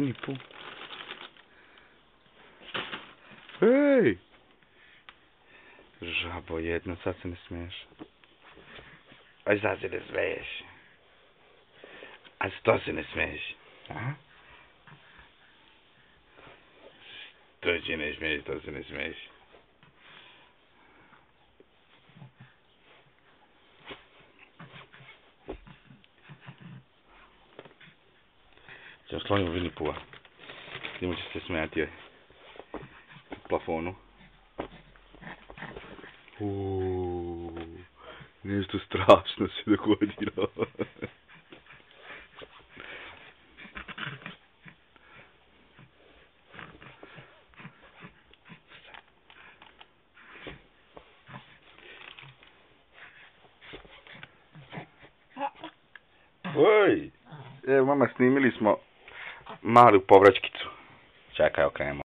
Winnie Pooh. Hej! Žabo jedna, sad se ne smiješ. Aj sad se ne smiješ. A što se ne smiješ? A? To se ne smiješ, to se ne smiješ. Ćemo slonimo Winnie Pooha. Njemu će se smijati u plafonu. Nešto strašno se dogodilo. Oj! Evo mama, snimili smo malu povraćkicu. Čekaj, okrenemo.